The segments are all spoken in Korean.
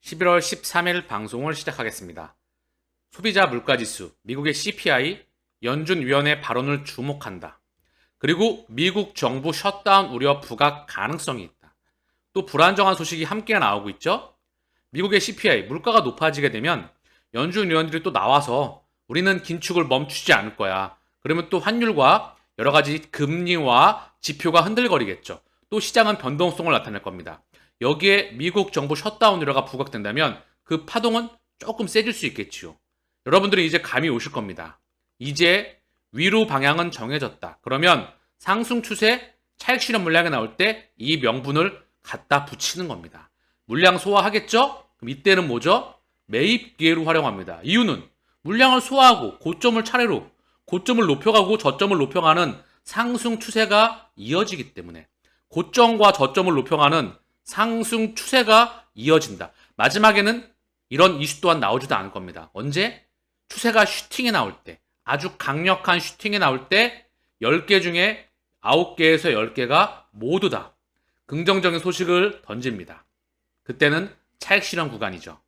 11월 13일 방송을 시작하겠습니다. 소비자 물가지수, 미국의 CPI, 연준 위원회 발언을 주목한다. 그리고 미국 정부 셧다운 우려 부각 가능성이 있다. 또 불안정한 소식이 함께 나오고 있죠. 미국의 CPI, 물가가 높아지게 되면 연준 위원들이 또 나와서 우리는 긴축을 멈추지 않을 거야. 그러면 또 환율과 여러 가지 금리와 지표가 흔들거리겠죠. 또 시장은 변동성을 나타낼 겁니다. 여기에 미국 정부 셧다운 우려가 부각된다면 그 파동은 조금 세질 수 있겠지요. 여러분들이 이제 감이 오실 겁니다. 이제 위로 방향은 정해졌다. 그러면 상승 추세, 차익 실현 물량이 나올 때 이 명분을 갖다 붙이는 겁니다. 물량 소화하겠죠? 그럼 이때는 뭐죠? 매입 기회로 활용합니다. 이유는 물량을 소화하고 고점을 차례로 고점을 높여가고 저점을 높여가는 상승 추세가 이어지기 때문에 고점과 저점을 높여가는 상승 추세가 이어진다. 마지막에는 이런 이슈 또한 나오지도 않을 겁니다. 언제? 추세가 슈팅에 나올 때, 아주 강력한 슈팅에 나올 때 10개 중에 9개에서 10개가 모두 다 긍정적인 소식을 던집니다. 그때는 차익 실현 구간이죠.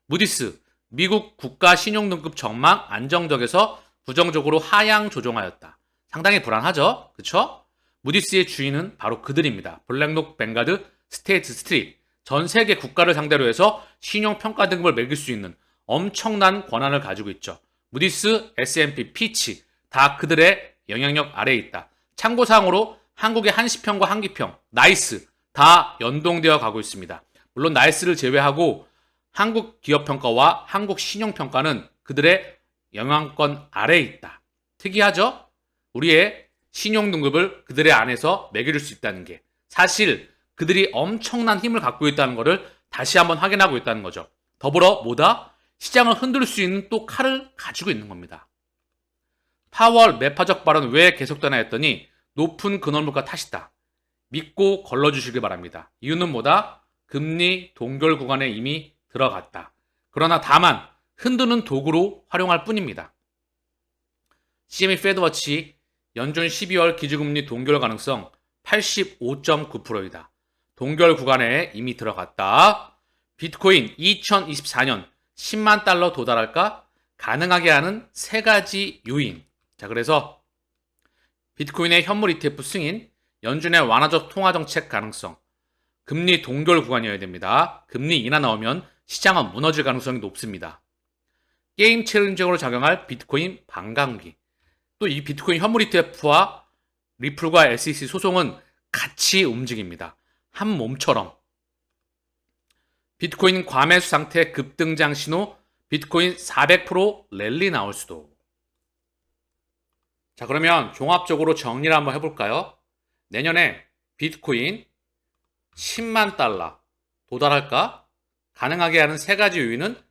무디스, 미국 국가 신용등급 전망 안정적에서 부정적으로 하향 조정하였다. 상당히 불안하죠? 그쵸? 무디스의 주인은 바로 그들입니다. 블랙록, 뱅가드, 스테이트 스트릿. 전 세계 국가를 상대로 해서 신용평가 등급을 매길 수 있는 엄청난 권한을 가지고 있죠. 무디스, S&P, 피치 다 그들의 영향력 아래에 있다. 참고사항으로 한국의 한시평과 한기평, 나이스 다 연동되어 가고 있습니다. 물론 나이스를 제외하고 한국 기업평가와 한국 신용평가는 그들의 영향권 아래에 있다. 특이하죠? 우리의 신용등급을 그들의 안에서 매겨줄 수 있다는 게 사실 그들이 엄청난 힘을 갖고 있다는 것을 다시 한번 확인하고 있다는 거죠. 더불어 뭐다? 시장을 흔들 수 있는 또 칼을 가지고 있는 겁니다. 파월 매파적 발언 왜 계속되나 했더니 높은 근원물가 탓이다. 믿고 걸러주시길 바랍니다. 이유는 뭐다? 금리 동결 구간에 이미 들어갔다. 그러나 다만 흔드는 도구로 활용할 뿐입니다. CME 페드워치 연준 12월 기준금리 동결 가능성 85.9%이다. 동결 구간에 이미 들어갔다. 비트코인 2024년 10만 달러 도달할까? 가능하게 하는 세 가지 요인. 자, 그래서 비트코인의 현물 ETF 승인, 연준의 완화적 통화정책 가능성, 금리 동결 구간이어야 됩니다. 금리 인하 나오면 시장은 무너질 가능성이 높습니다. 게임 챌린저로 작용할 비트코인 반감기. 또 이 비트코인 현물 ETF와 리플과 SEC 소송은 같이 움직입니다. 한 몸처럼. 비트코인 과매수 상태 급등장 신호, 비트코인 400% 랠리 나올 수도. 자, 그러면 종합적으로 정리를 한번 해볼까요? 내년에 비트코인 10만 달러 도달할까? 가능하게 하는 세 가지 요인은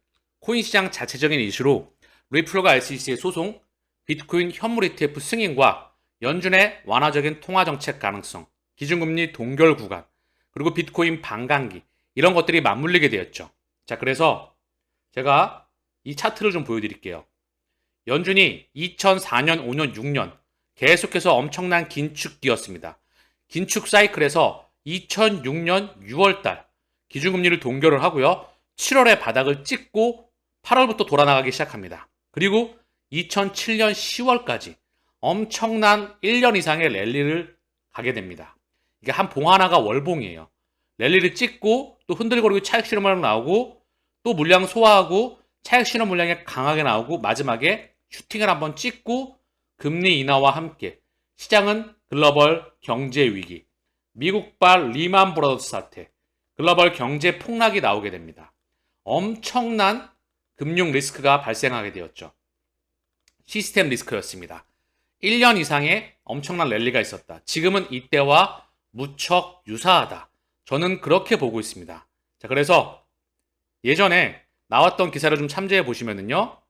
코인 시장 자체적인 이슈로 리플과 SEC의 소송, 비트코인 현물 ETF 승인과 연준의 완화적인 통화정책 가능성, 기준금리 동결 구간, 그리고 비트코인 반감기 이런 것들이 맞물리게 되었죠. 자, 그래서 제가 이 차트를 좀 보여드릴게요. 연준이 2004년, 5년, 6년 계속해서 엄청난 긴축기였습니다. 긴축 사이클에서 2006년 6월달 기준금리를 동결을 하고요. 7월에 바닥을 찍고 8월부터 돌아나가기 시작합니다. 그리고 2007년 10월까지 엄청난 1년 이상의 랠리를 가게 됩니다. 이게 한 봉 하나가 월봉이에요. 랠리를 찍고 또 흔들거리고 차익 실현 물량 나오고 또 물량 소화하고 차익 실현 물량이 강하게 나오고 마지막에 슈팅을 한번 찍고 금리 인하와 함께 시장은 글로벌 경제 위기, 미국발 리만 브라더스 사태, 글로벌 경제 폭락이 나오게 됩니다. 엄청난 금융 리스크가 발생하게 되었죠. 시스템 리스크였습니다. 1년 이상의 엄청난 랠리가 있었다. 지금은 이때와 무척 유사하다. 저는 그렇게 보고 있습니다. 자, 그래서 예전에 나왔던 기사를 좀 참조해 보시면은요.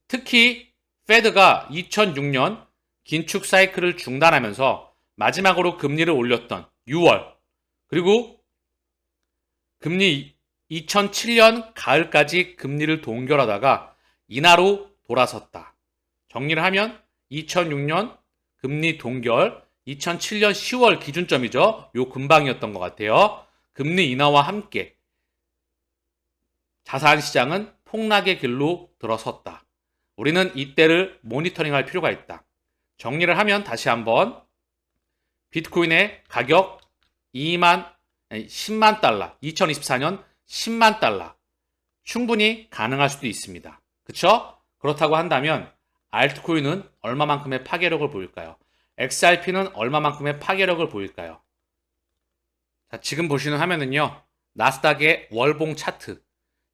특히 페드가 2006년 긴축 사이클을 중단하면서 마지막으로 금리를 올렸던 6월, 그리고 금리 2007년 가을까지 금리를 동결하다가 인하로 돌아섰다. 정리를 하면 2006년 금리 동결, 2007년 10월 기준점이죠. 요 근방이었던 것 같아요. 금리 인하와 함께 자산 시장은 폭락의 길로 들어섰다. 우리는 이때를 모니터링할 필요가 있다. 정리를 하면 다시 한번 비트코인의 가격 10만 달러, 2024년 10만 달러 충분히 가능할 수도 있습니다. 그쵸? 그렇다고 한다면 알트코인은 얼마만큼의 파괴력을 보일까요? XRP는 얼마만큼의 파괴력을 보일까요? 자, 지금 보시는 화면은요. 나스닥의 월봉 차트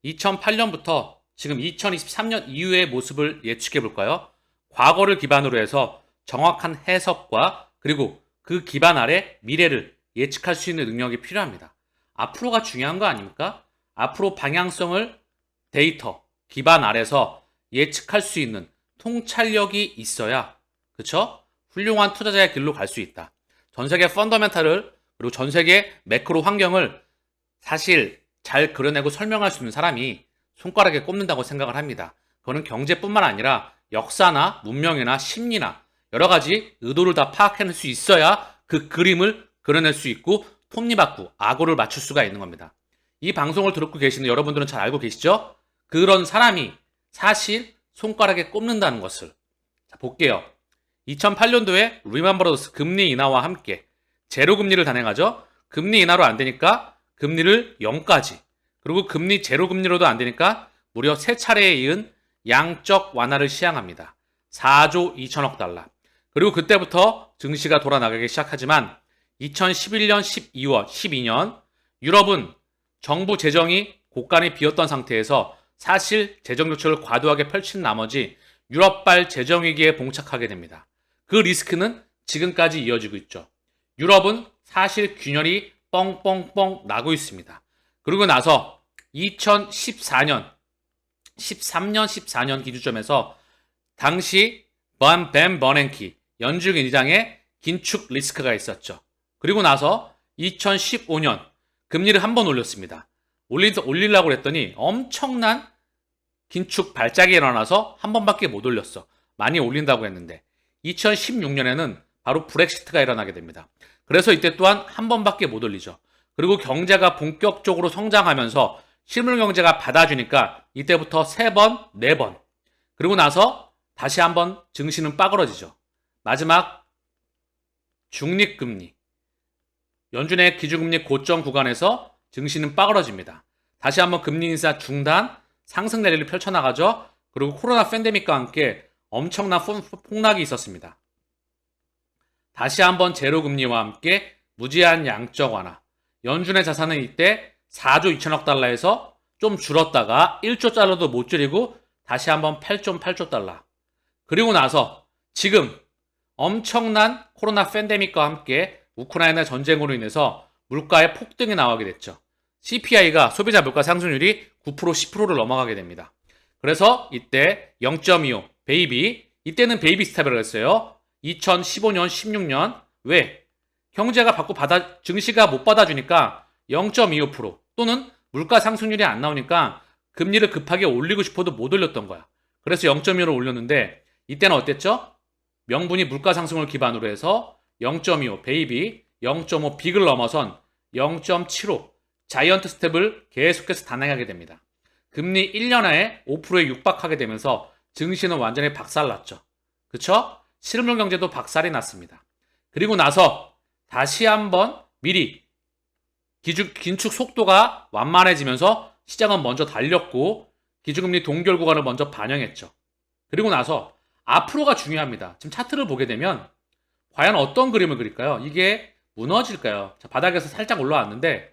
2008년부터 지금 2023년 이후의 모습을 예측해 볼까요? 과거를 기반으로 해서 정확한 해석과 그리고 그 기반 아래 미래를 예측할 수 있는 능력이 필요합니다. 앞으로가 중요한 거 아닙니까? 앞으로 방향성을 데이터 기반 아래서 예측할 수 있는 통찰력이 있어야 그쵸? 훌륭한 투자자의 길로 갈 수 있다. 전 세계 펀더멘탈을 그리고 전 세계 매크로 환경을 사실 잘 그려내고 설명할 수 있는 사람이 손가락에 꼽는다고 생각을 합니다. 그거는 경제뿐만 아니라 역사나 문명이나 심리나 여러 가지 의도를 다 파악해낼 수 있어야 그 그림을 그려낼 수 있고 톱니바퀴, 악어를 맞출 수가 있는 겁니다. 이 방송을 듣고 계시는 여러분들은 잘 알고 계시죠? 그런 사람이 사실 손가락에 꼽는다는 것을. 자, 볼게요. 2008년도에 리만 브러더스 금리 인하와 함께 제로 금리를 단행하죠. 금리 인하로 안 되니까 금리를 0까지 그리고 금리 제로 금리로도 안 되니까 무려 3차례에 이은 양적 완화를 시행합니다. 4조 2천억 달러. 그리고 그때부터 증시가 돌아나가기 시작하지만 2011년 12월 12년 유럽은 정부 재정이 곳간이 비었던 상태에서 사실 재정 조치를 과도하게 펼친 나머지 유럽발 재정위기에 봉착하게 됩니다. 그 리스크는 지금까지 이어지고 있죠. 유럽은 사실 균열이 뻥뻥뻥 나고 있습니다. 그리고 나서 2014년, 13년, 14년 기준점에서 당시 벤 버냉키 연준의 의장의 긴축 리스크가 있었죠. 그리고 나서 2015년 금리를 한 번 올렸습니다. 올리려고 했더니 엄청난 긴축 발작이 일어나서 한 번밖에 못 올렸어. 많이 올린다고 했는데 2016년에는 바로 브렉시트가 일어나게 됩니다. 그래서 이때 또한 한 번밖에 못 올리죠. 그리고 경제가 본격적으로 성장하면서 실물 경제가 받아주니까 이때부터 3번, 4번. 그리고 나서 다시 한번 증시는 빠그러지죠. 마지막 중립금리. 연준의 기준금리 고점 구간에서 증시는 빠그러집니다. 다시 한번 금리 인사 중단, 상승 내리를 펼쳐나가죠. 그리고 코로나 팬데믹과 함께 엄청난 폭락이 있었습니다. 다시 한번 제로금리와 함께 무제한 양적 완화. 연준의 자산은 이때 4조 2천억 달러에서 좀 줄었다가 1조 달러도 못 줄이고 다시 한번 8조 달러. 그리고 나서 지금 엄청난 코로나 팬데믹과 함께 우크라이나 전쟁으로 인해서 물가의 폭등이 나오게 됐죠. CPI가 소비자 물가 상승률이 9% 10%를 넘어가게 됩니다. 그래서 이때 0.25 베이비 이때는 베이비 스텝이라고 했어요. 2015년 16년 왜? 경제가 증시가 못 받아주니까 0.25% 또는 물가 상승률이 안 나오니까 금리를 급하게 올리고 싶어도 못 올렸던 거야. 그래서 0.25를 올렸는데 이때는 어땠죠? 명분이 물가 상승을 기반으로 해서 0.25 베이비, 0.5 빅을 넘어선 0.75 자이언트 스텝을 계속해서 단행하게 됩니다. 금리 1년에 5%에 육박하게 되면서 증시는 완전히 박살났죠. 그쵸? 실물 경제도 박살이 났습니다. 그리고 나서 다시 한번 미리 긴축 속도가 완만해지면서 시장은 먼저 달렸고 기준금리 동결 구간을 먼저 반영했죠. 그리고 나서 앞으로가 중요합니다. 지금 차트를 보게 되면 과연 어떤 그림을 그릴까요? 이게 무너질까요? 자, 바닥에서 살짝 올라왔는데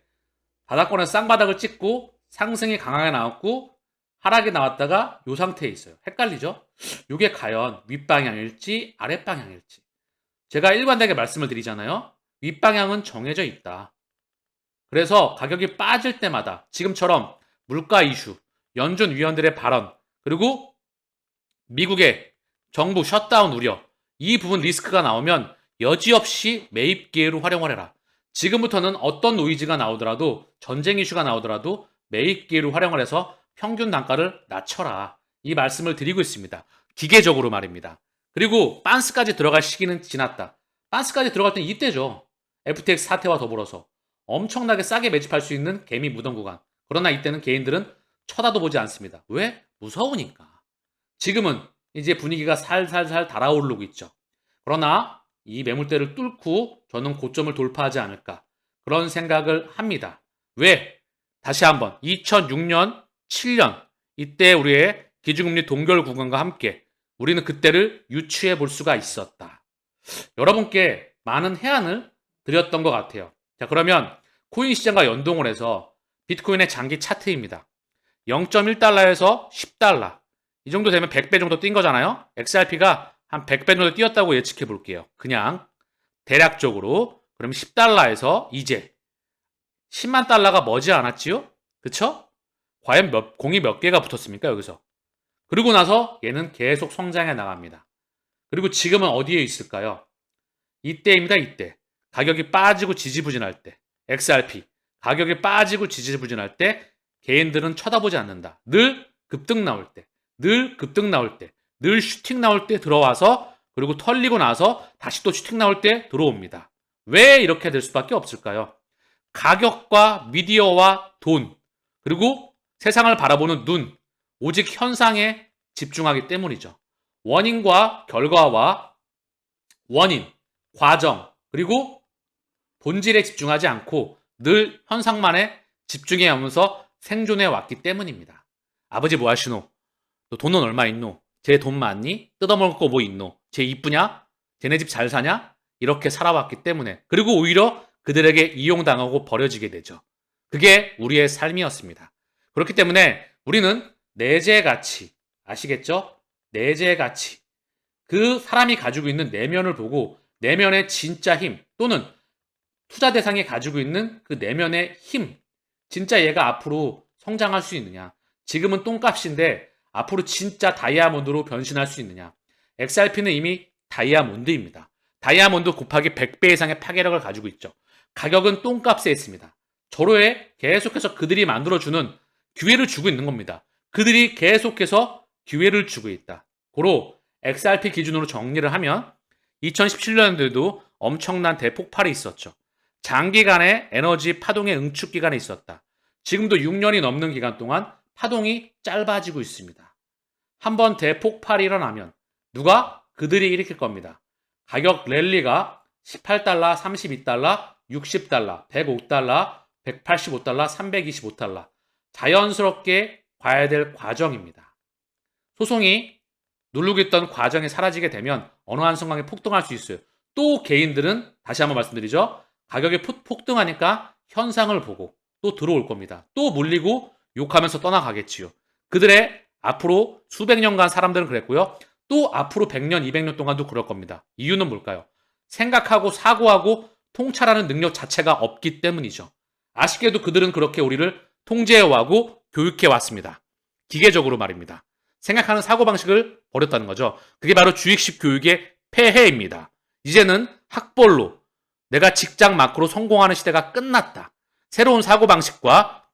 바닥권에서 쌍바닥을 찍고 상승이 강하게 나왔고 하락이 나왔다가 이 상태에 있어요. 헷갈리죠? 이게 과연 윗방향일지 아랫방향일지. 제가 일관되게 말씀을 드리잖아요. 윗방향은 정해져 있다. 그래서 가격이 빠질 때마다 지금처럼 물가 이슈, 연준 위원들의 발언, 그리고 미국의 정부 셧다운 우려, 이 부분 리스크가 나오면 여지없이 매입 기회로 활용을 해라. 지금부터는 어떤 노이즈가 나오더라도 전쟁 이슈가 나오더라도 매입 기회로 활용을 해서 평균 단가를 낮춰라. 이 말씀을 드리고 있습니다. 기계적으로 말입니다. 그리고 빤스까지 들어갈 시기는 지났다. 빤스까지 들어갈 땐 이때죠. FTX 사태와 더불어서 엄청나게 싸게 매집할 수 있는 개미 무덤 구간. 그러나 이때는 개인들은 쳐다도 보지 않습니다. 왜? 무서우니까. 지금은 이제 분위기가 살살살 달아오르고 있죠. 그러나 이 매물대를 뚫고 저는 고점을 돌파하지 않을까. 그런 생각을 합니다. 왜? 다시 한번 2006년, 7년 이때 우리의 기준금리 동결 구간과 함께 우리는 그때를 유추해 볼 수가 있었다. 여러분께 많은 해안을 드렸던 것 같아요. 자, 그러면 코인 시장과 연동을 해서 비트코인의 장기 차트입니다. 0.1달러에서 10달러. 이 정도 되면 100배 정도 뛴 거잖아요. XRP가 한 100배 정도 뛰었다고 예측해 볼게요. 그냥 대략적으로. 그럼 10달러에서 이제 10만 달러가 머지 않았지요? 그쵸? 과연 공이 몇 개가 붙었습니까, 여기서? 그리고 나서 얘는 계속 성장해 나갑니다. 그리고 지금은 어디에 있을까요? 이때입니다, 이때. 가격이 빠지고 지지부진할 때. XRP. 가격이 빠지고 지지부진할 때 개인들은 쳐다보지 않는다. 늘 급등 나올 때. 늘 급등 나올 때. 늘 슈팅 나올 때 들어와서 그리고 털리고 나서 다시 또 슈팅 나올 때 들어옵니다. 왜 이렇게 될 수밖에 없을까요? 가격과 미디어와 돈 그리고 세상을 바라보는 눈 오직 현상에 집중하기 때문이죠. 원인과 결과와 원인, 과정 그리고 본질에 집중하지 않고 늘 현상만에 집중해 오면서 생존해 왔기 때문입니다. 아버지 뭐 하시노? 너 돈은 얼마 있노? 쟤 돈 많니? 뜯어먹을 거 뭐 있노? 쟤 이쁘냐? 쟤네 집 잘 사냐? 이렇게 살아왔기 때문에 그리고 오히려 그들에게 이용당하고 버려지게 되죠. 그게 우리의 삶이었습니다. 그렇기 때문에 우리는 내재 가치 아시겠죠? 내재 가치 그 사람이 가지고 있는 내면을 보고 내면의 진짜 힘 또는 투자 대상이 가지고 있는 그 내면의 힘 진짜 얘가 앞으로 성장할 수 있느냐 지금은 똥값인데 앞으로 진짜 다이아몬드로 변신할 수 있느냐 XRP는 이미 다이아몬드입니다. 다이아몬드 곱하기 100배 이상의 파괴력을 가지고 있죠. 가격은 똥값에 있습니다. 저로에 계속해서 그들이 만들어주는 기회를 주고 있는 겁니다. 그들이 계속해서 기회를 주고 있다. 고로 XRP 기준으로 정리를 하면 2017년에도 엄청난 대폭발이 있었죠. 장기간의 에너지 파동의 응축 기간이 있었다. 지금도 6년이 넘는 기간 동안 파동이 짧아지고 있습니다. 한번 대폭발이 일어나면 누가? 그들이 일으킬 겁니다. 가격 랠리가 18달러, 32달러, 60달러, 105달러, 185달러, 325달러. 자연스럽게 봐야 될 과정입니다. 소송이 누르고 있던 과정이 사라지게 되면 어느 한순간에 폭등할 수 있어요. 또 개인들은 다시 한번 말씀드리죠. 가격이 폭등하니까 현상을 보고 또 들어올 겁니다. 또 물리고 욕하면서 떠나가겠지요. 그들의 앞으로 수백 년간 사람들은 그랬고요. 또 앞으로 100년, 200년 동안도 그럴 겁니다. 이유는 뭘까요? 생각하고 사고하고 통찰하는 능력 자체가 없기 때문이죠. 아쉽게도 그들은 그렇게 우리를 통제해오고 교육해왔습니다. 기계적으로 말입니다. 생각하는 사고방식을 버렸다는 거죠. 그게 바로 주입식 교육의 폐해입니다. 이제는 학벌로 내가 직장 마크로 성공하는 시대가 끝났다. 새로운 사고방식과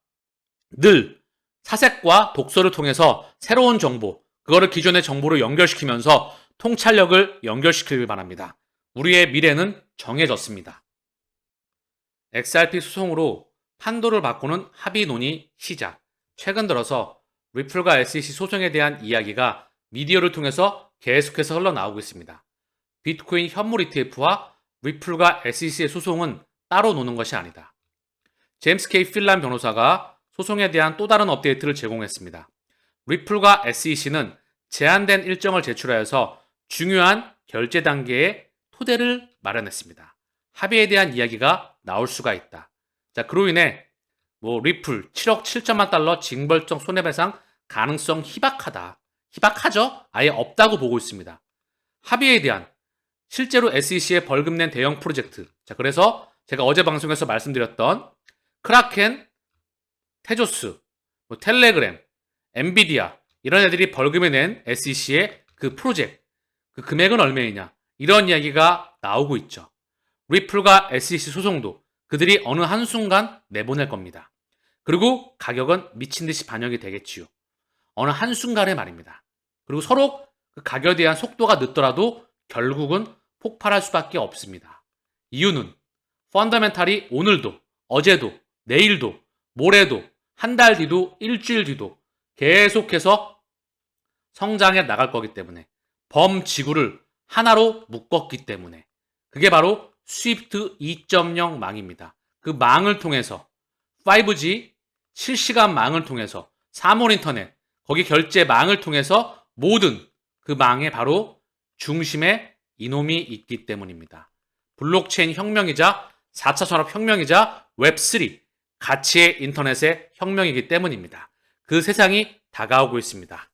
늘 사색과 독서를 통해서 새로운 정보, 그거를 기존의 정보로 연결시키면서 통찰력을 연결시키길 바랍니다. 우리의 미래는 정해졌습니다. XRP 소송으로 판도를 바꾸는 합의 논의 시작. 최근 들어서 리플과 SEC 소송에 대한 이야기가 미디어를 통해서 계속해서 흘러나오고 있습니다. 비트코인 현물 ETF와 리플과 SEC의 소송은 따로 노는 것이 아니다. 제임스 K. 필란 변호사가 소송에 대한 또 다른 업데이트를 제공했습니다. 리플과 SEC는 제한된 일정을 제출하여서 중요한 결제 단계에 토대를 마련했습니다. 합의에 대한 이야기가 나올 수가 있다. 자, 그로 인해 리플 7억 7천만 달러 징벌적 손해배상 가능성 희박하다. 희박하죠? 아예 없다고 보고 있습니다. 합의에 대한 실제로 SEC에 벌금 낸 대형 프로젝트. 자, 그래서 제가 어제 방송에서 말씀드렸던 크라켄, 테조스, 텔레그램, 엔비디아 이런 애들이 벌금을 낸 SEC의 그 프로젝트, 그 금액은 얼마이냐 이런 이야기가 나오고 있죠. 리플과 SEC 소송도 그들이 어느 한순간 내보낼 겁니다. 그리고 가격은 미친 듯이 반영이 되겠지요. 어느 한순간에 말입니다. 그리고 서로 그 가격에 대한 속도가 늦더라도 결국은 폭발할 수밖에 없습니다. 이유는 펀더멘탈이 오늘도 어제도, 내일도, 모레도, 한 달 뒤도, 일주일 뒤도 계속해서 성장해 나갈 거기 때문에, 범지구를 하나로 묶었기 때문에, 그게 바로 스위프트 2.0 망입니다. 그 망을 통해서 5G 실시간 망을 통해서 사물 인터넷, 거기 결제 망을 통해서 모든 그 망의 바로 중심에 이놈이 있기 때문입니다. 블록체인 혁명이자 4차 산업혁명이자 웹3, 가치의 인터넷의 혁명이기 때문입니다. 그 세상이 다가오고 있습니다.